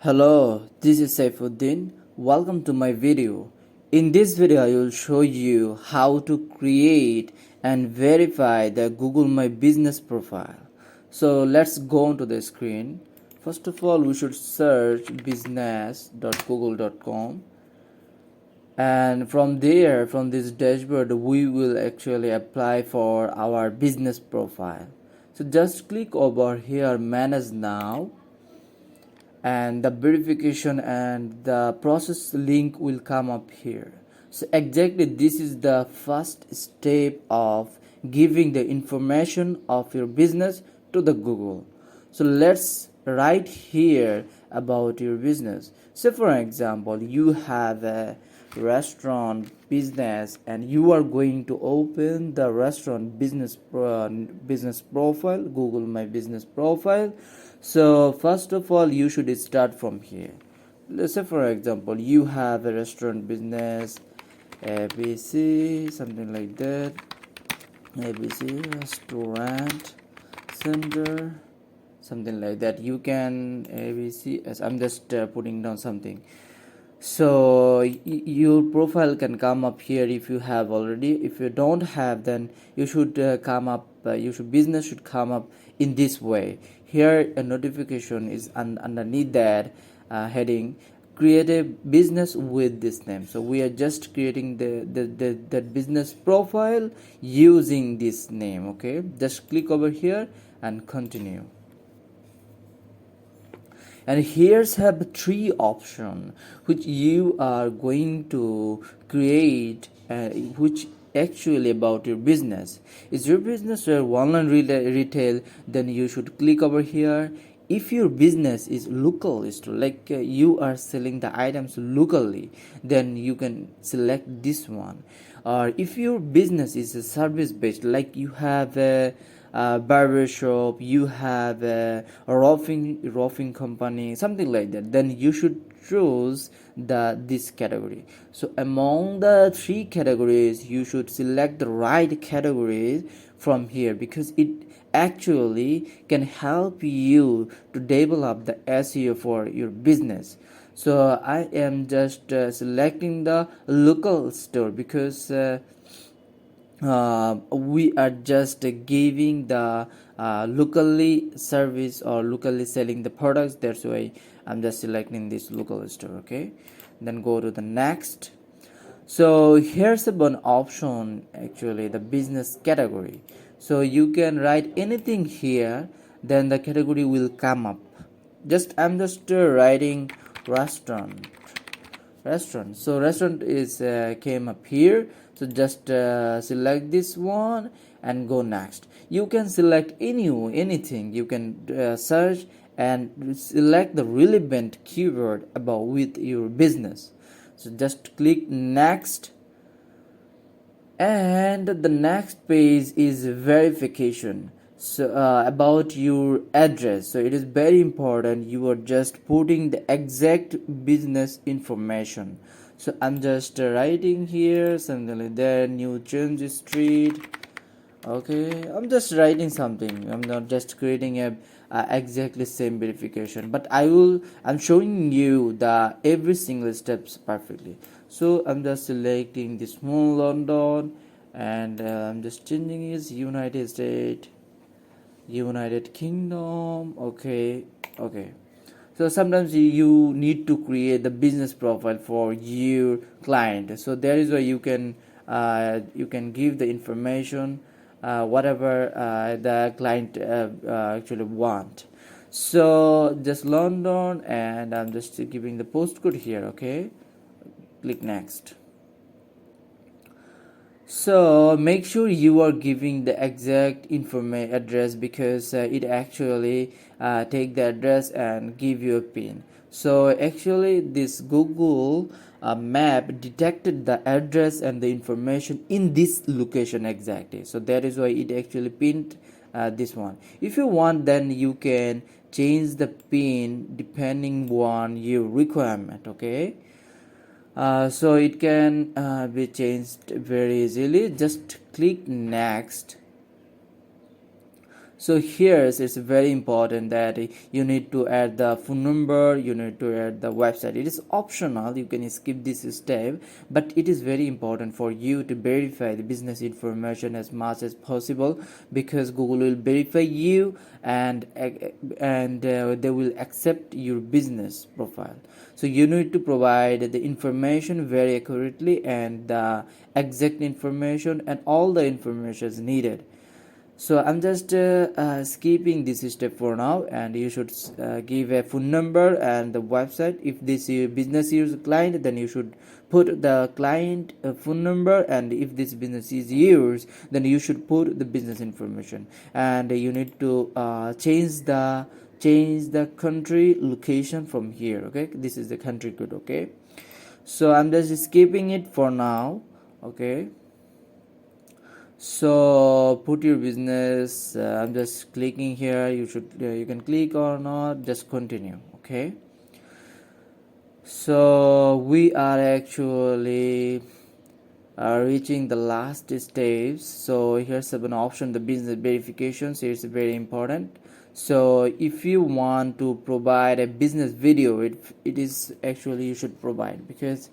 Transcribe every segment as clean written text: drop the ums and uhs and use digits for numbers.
Hello, this is Saifuddin. Welcome to my video. In this video, I will show you how to create and verify the Google My Business profile. So let's go onto the screen. First of all, we should search business.google.com, and from there, from this dashboard, we will actually apply for our business profile. So just click over here, manage now, and the verification and the process link will come up here. So exactly this is the first step of giving the information of your business to the Google. So let's write here about your business. So for example, you have a restaurant business and you are going to open the restaurant business profile, Google My Business profile. So first of all, you should start from here. Let's say for example, you have a restaurant business, ABC, something like that, ABC restaurant center, something like that. You can ABC as I'm just putting down something. So your profile can come up here if you have already. If you don't have, then you should come up, business should come up in this way. Here a notification is underneath that heading, create a business with this name. So we are just creating the business profile using this name. Okay, just click over here and continue. And here's have three options which you are going to create, which actually about your business. Is your business or online retail, then you should click over here. If your business is local store, like you are selling the items locally, then you can select this one. Or if your business is a service based, like you have a barber shop, you have a roofing company, something like that, then you should choose this category. So among the three categories, you should select the right categories from here, because it actually can help you to develop the SEO for your business. So I am just selecting the local store, because we are just giving the locally service or locally selling the products. That's why I'm just selecting this local store. Okay, then go to the next. So here's one option, actually the business category. So you can write anything here, then the category will come up. I'm just writing restaurant. So restaurant is came up here. So just select this one and go next. You can select anything. You can search and select the relevant keyword about with your business. So just click next, and the next page is verification. So about your address, so it is very important you are just putting the exact business information. So I'm just writing here something like that, New Change Street. Okay, I'm just writing something. I'm not just creating a exactly same verification, but I'm showing you the every single steps perfectly. So I'm just selecting the small London, and I'm just changing is United States, United Kingdom. Okay. So sometimes you need to create the business profile for your client. So that is why you can give the information whatever the client actually want. So just London, and I'm just giving the postcode here. Okay, click next. So make sure you are giving the exact information address, because it actually take the address and give you a pin. So actually this Google map detected the address and the information in this location exactly. So that is why it actually pinned this one. If you want, then you can change the pin depending on your requirement. Okay. So it can be changed very easily. Just click next. So here it's very important that you need to add the phone number, you need to add the website. It is optional, you can skip this step, but it is very important for you to verify the business information as much as possible, because Google will verify you, and they will accept your business profile. So you need to provide the information very accurately, and the exact information, and all the information is needed. So I'm just skipping this step for now, and you should give a phone number and the website. If this business is client, then you should put the client phone number, and if this business is yours, then you should put the business information, and you need to change the country location from here. Okay, this is the country code. Okay, so I'm just skipping it for now. Okay, so put your business, I'm just clicking here, you can click or not, just continue. Okay, so we are actually reaching the last stage. So here's an option, the business verification. So it's very important. So if you want to provide a business video, it is actually you should provide, because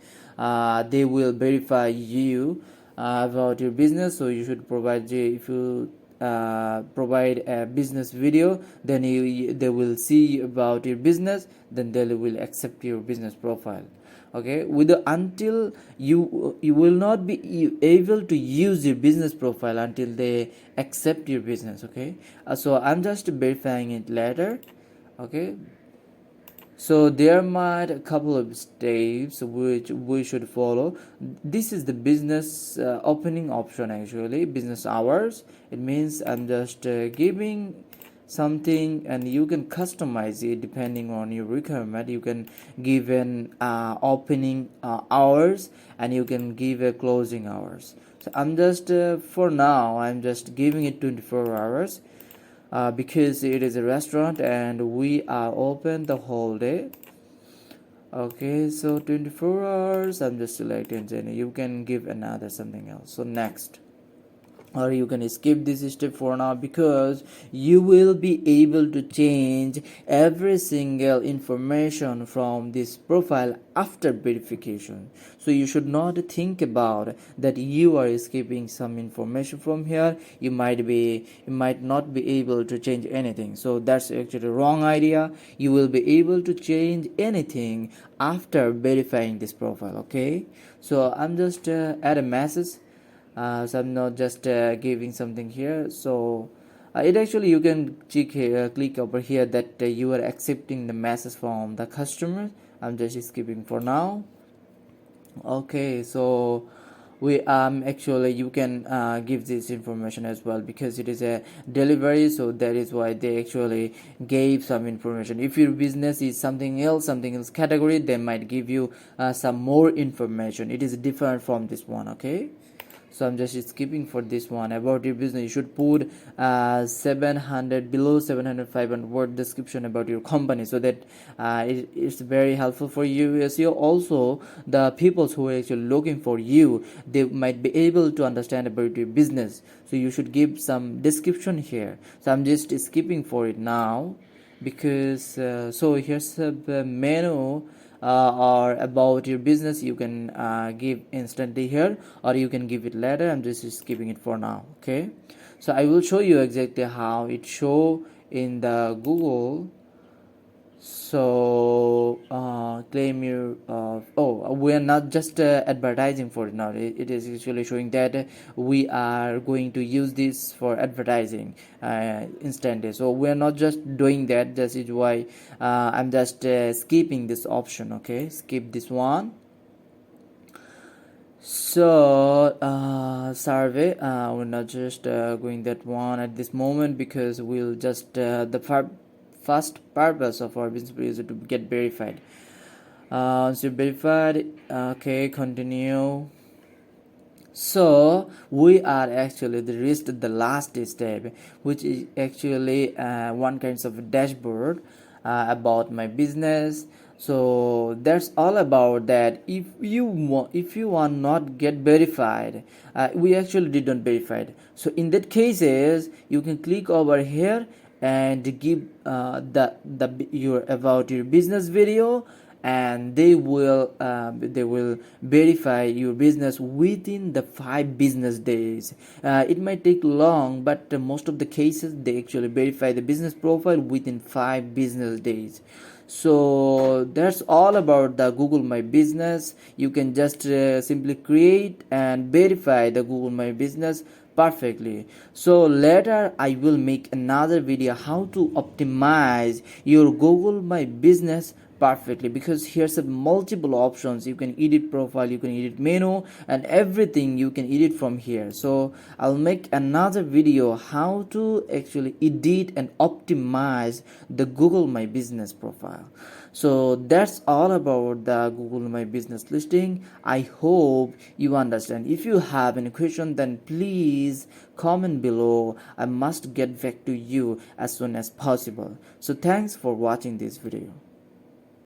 they will verify you about your business. So you should provide, if you provide a business video, then they will see about your business, then they will accept your business profile. Okay, until you will not be able to use your business profile until they accept your business. Okay, so I'm just verifying it later. Okay, so there might a couple of steps which we should follow. This is the business opening option, actually business hours. It means I'm just giving something, and you can customize it depending on your requirement. You can give an opening hours, and you can give a closing hours. So I'm just for now I'm just giving it 24 hours, because it is a restaurant and we are open the whole day. Okay, so 24 hours, I'm just selecting, and you can give another something else. So next, or you can skip this step for now, because you will be able to change every single information from this profile after verification. So you should not think about that you are skipping some information from here. You might not be able to change anything. So that's actually a wrong idea. You will be able to change anything after verifying this profile. Okay, so I'm just add a message. So I'm not just giving something here. So it actually, you can click over here that you are accepting the message from the customer. I'm just skipping for now. Okay, so we actually you can give this information as well, because it is a delivery, so that is why they actually gave some information. If your business is something else category, they might give you some more information. It is different from this one. Okay, so I'm just skipping for this one. About your business, you should put 700 below 700 500 word description about your company, so that it's very helpful for you. As you also, the people who are actually looking for you, they might be able to understand about your business. So you should give some description here. So I'm just skipping for it now, because so here's a menu or about your business. You can give instantly here, or you can give it later. I'm just skipping it for now. Okay, so I will show you exactly how it show in the Google. So claim your we are not just advertising for it now. It is actually showing that we are going to use this for advertising instantly. So we are not just doing that. This is why I'm just skipping this option. Okay, skip this one. So survey, we're not just going that one at this moment, because we'll just first purpose of our business is to get verified. So verified. Okay, continue. So we are actually reached the last step, which is actually one kind of dashboard. about my business. So that's all about that. If you want not get verified, we actually didn't verify it. So in that cases you can click over here and give the your about your business video, and they will verify your business within the 5 business days. It might take long, but most of the cases they actually verify the business profile within 5 business days. So that's all about the Google My Business. You can just simply create and verify the Google My Business perfectly. So later I will make another video how to optimize your Google My Business perfectly, because here's a multiple options. You can edit profile, you can edit menu, and everything you can edit from here. So I'll make another video how to actually edit and optimize the Google My Business profile. So that's all about the Google My Business listing. I hope you understand. If you have any question, then please comment below. I must get back to you as soon as possible. So thanks for watching this video.